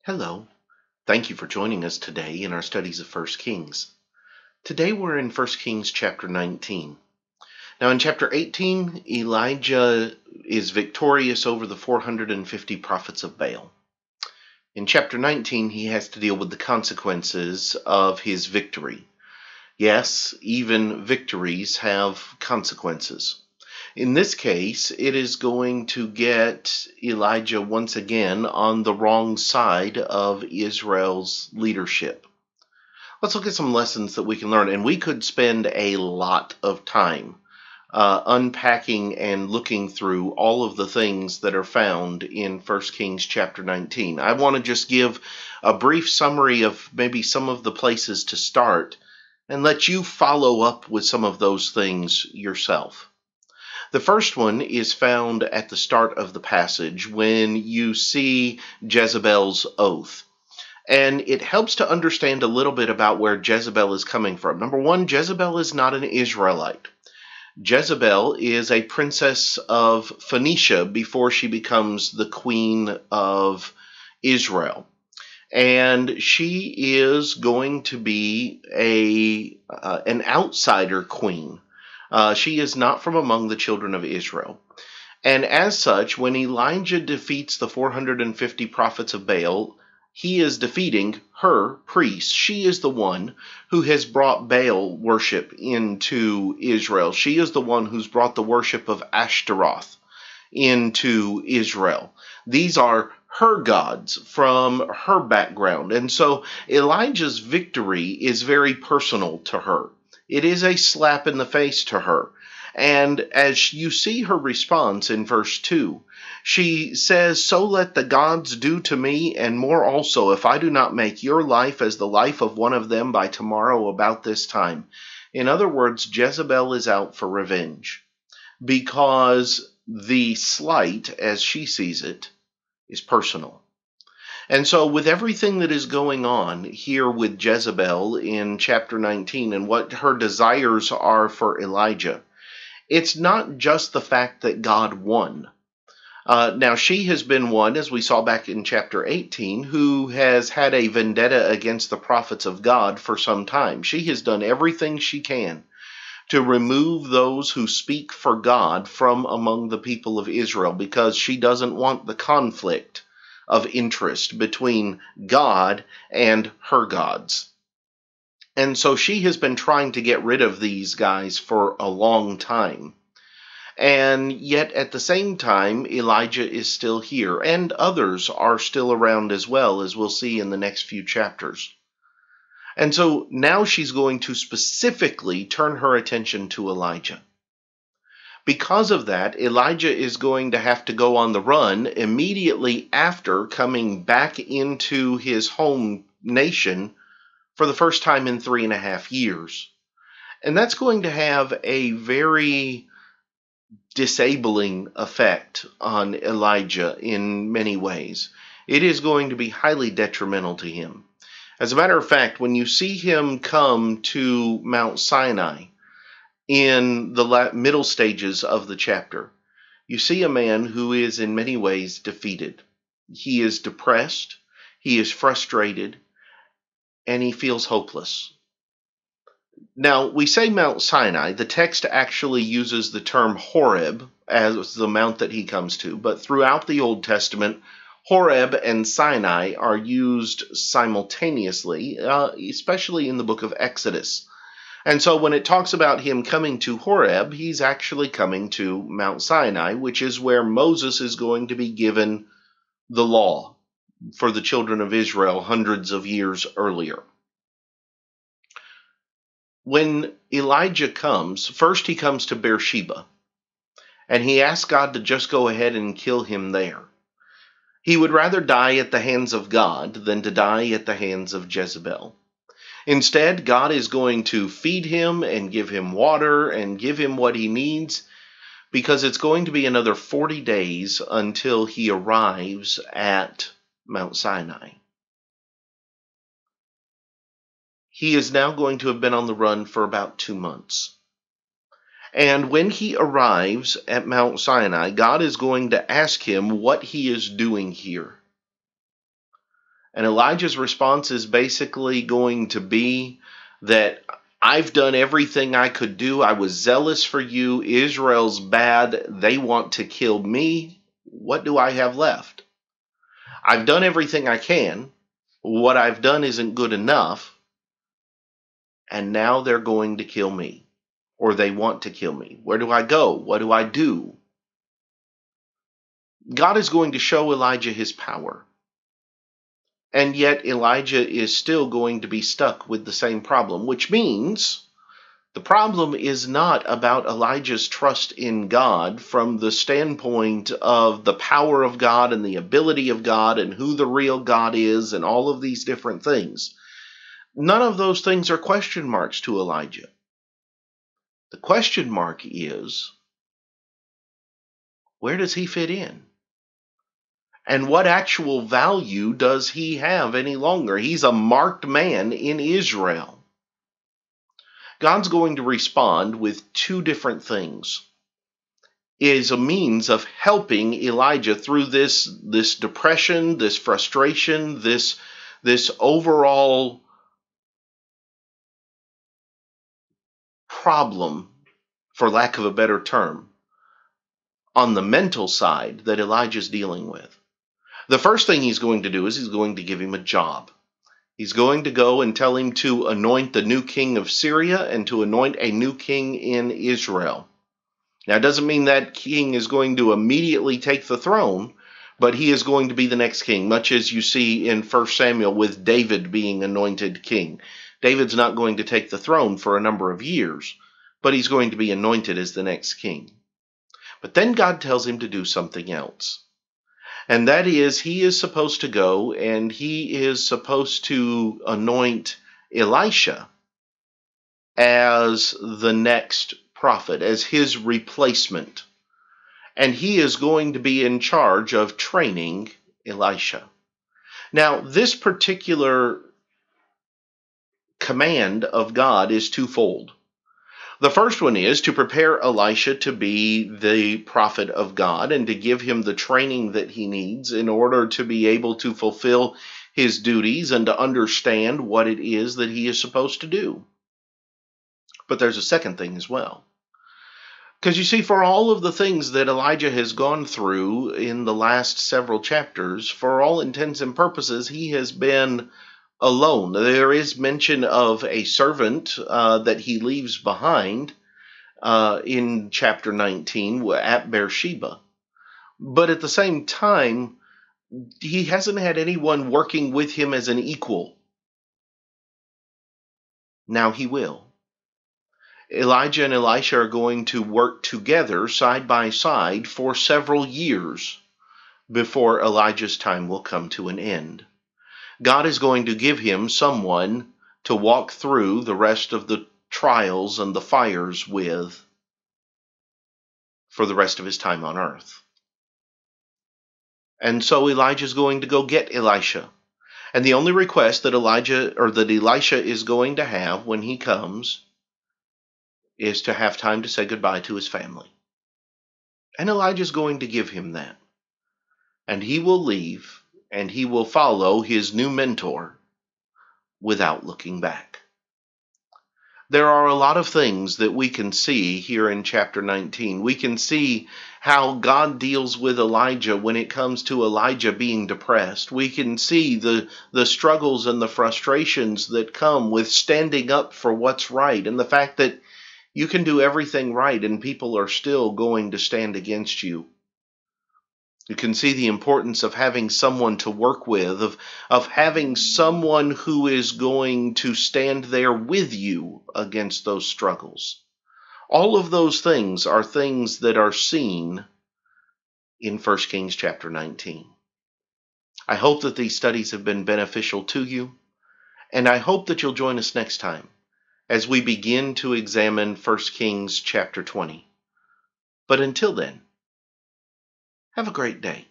Hello. Thank you for joining us today in our studies of 1 Kings. Today we're in 1 Kings chapter 19. Now in chapter 18, Elijah is victorious over the 450 prophets of Baal. In chapter 19, he has to deal with the consequences of his victory. Yes, even victories have consequences. In this case, it is going to get Elijah once again on the wrong side of Israel's leadership. Let's look at some lessons that we can learn, and we could spend a lot of time unpacking and looking through all of the things that are found in 1 Kings chapter 19. I want to just give a brief summary of maybe some of the places to start and let you follow up with some of those things yourself. The first one is found at the start of the passage when you see Jezebel's oath. And it helps to understand a little bit about where Jezebel is coming from. Number one, Jezebel is not an Israelite. Jezebel is a princess of Phoenicia before she becomes the queen of Israel. And she is going to be an outsider queen. She is not from among the children of Israel. And as such, when Elijah defeats the 450 prophets of Baal, he is defeating her priests. She is the one who has brought Baal worship into Israel. She is the one who's brought the worship of Ashtaroth into Israel. These are her gods from her background. And so Elijah's victory is very personal to her. It is a slap in the face to her. And as you see her response in verse 2, she says, "So let the gods do to me, and more also, if I do not make your life as the life of one of them by tomorrow about this time." In other words, Jezebel is out for revenge because the slight, as she sees it, is personal. And so with everything that is going on here with Jezebel in chapter 19 and what her desires are for Elijah, it's not just the fact that God won. Now, she has been one, as we saw back in chapter 18, who has had a vendetta against the prophets of God for some time. She has done everything she can to remove those who speak for God from among the people of Israel because she doesn't want the conflict of interest between God and her gods. And so she has been trying to get rid of these guys for a long time. And yet at the same time, Elijah is still here, and others are still around as well, as we'll see in the next few chapters. And so now she's going to specifically turn her attention to Elijah. Because of that, Elijah is going to have to go on the run immediately after coming back into his home nation for the first time in 3.5 years. And that's going to have a very disabling effect on Elijah in many ways. It is going to be highly detrimental to him. As a matter of fact, when you see him come to Mount Sinai in the middle stages of the chapter, you see a man who is in many ways defeated. He is depressed, he is frustrated, and he feels hopeless. Now, we say Mount Sinai. The text actually uses the term Horeb as the mount that he comes to, but throughout the Old Testament, Horeb and Sinai are used simultaneously, especially in the book of Exodus. And so when it talks about him coming to Horeb, he's actually coming to Mount Sinai, which is where Moses is going to be given the law for the children of Israel hundreds of years earlier. When Elijah comes, first he comes to Beersheba, and he asks God to just go ahead and kill him there. He would rather die at the hands of God than to die at the hands of Jezebel. Instead, God is going to feed him and give him water and give him what he needs because it's going to be another 40 days until he arrives at Mount Sinai. He is now going to have been on the run for about 2 months. And when he arrives at Mount Sinai, God is going to ask him what he is doing here. And Elijah's response is basically going to be that I've done everything I could do. I was zealous for you. Israel's bad. They want to kill me. What do I have left? I've done everything I can. What I've done isn't good enough. And now they're going to kill me. Or they want to kill me. Where do I go? What do I do? God is going to show Elijah his power. And yet Elijah is still going to be stuck with the same problem, which means the problem is not about Elijah's trust in God from the standpoint of the power of God and the ability of God and who the real God is and all of these different things. None of those things are question marks to Elijah. The question mark is, where does he fit in? And what actual value does he have any longer? He's a marked man in Israel. God's going to respond with two different things. It is a means of helping Elijah through this depression, this frustration, this overall problem, for lack of a better term, on the mental side that Elijah's dealing with. The first thing he's going to do is he's going to give him a job. He's going to go and tell him to anoint the new king of Syria and to anoint a new king in Israel. Now, it doesn't mean that king is going to immediately take the throne, but he is going to be the next king, much as you see in 1 Samuel with David being anointed king. David's not going to take the throne for a number of years, but he's going to be anointed as the next king. But then God tells him to do something else. And that is, he is supposed to go and he is supposed to anoint Elisha as the next prophet, as his replacement. And he is going to be in charge of training Elisha. Now, this particular command of God is twofold. The first one is to prepare Elisha to be the prophet of God and to give him the training that he needs in order to be able to fulfill his duties and to understand what it is that he is supposed to do. But there's a second thing as well. Because you see, for all of the things that Elijah has gone through in the last several chapters, for all intents and purposes, he has been alone. There is mention of a servant that he leaves behind in chapter 19 at Beersheba. But at the same time, he hasn't had anyone working with him as an equal. Now he will. Elijah and Elisha are going to work together side by side for several years before Elijah's time will come to an end. God is going to give him someone to walk through the rest of the trials and the fires with for the rest of his time on earth. And so Elijah is going to go get Elisha. And the only request that Elisha is going to have when he comes is to have time to say goodbye to his family. And Elijah is going to give him that. And he will leave and he will follow his new mentor without looking back. There are a lot of things that we can see here in chapter 19. We can see how God deals with Elijah when it comes to Elijah being depressed. We can see the struggles and the frustrations that come with standing up for what's right, and the fact that you can do everything right and people are still going to stand against you. You can see the importance of having someone to work with, of having someone who is going to stand there with you against those struggles. All of those things are things that are seen in 1 Kings chapter 19. I hope that these studies have been beneficial to you, and I hope that you'll join us next time as we begin to examine 1 Kings chapter 20. But until then, have a great day.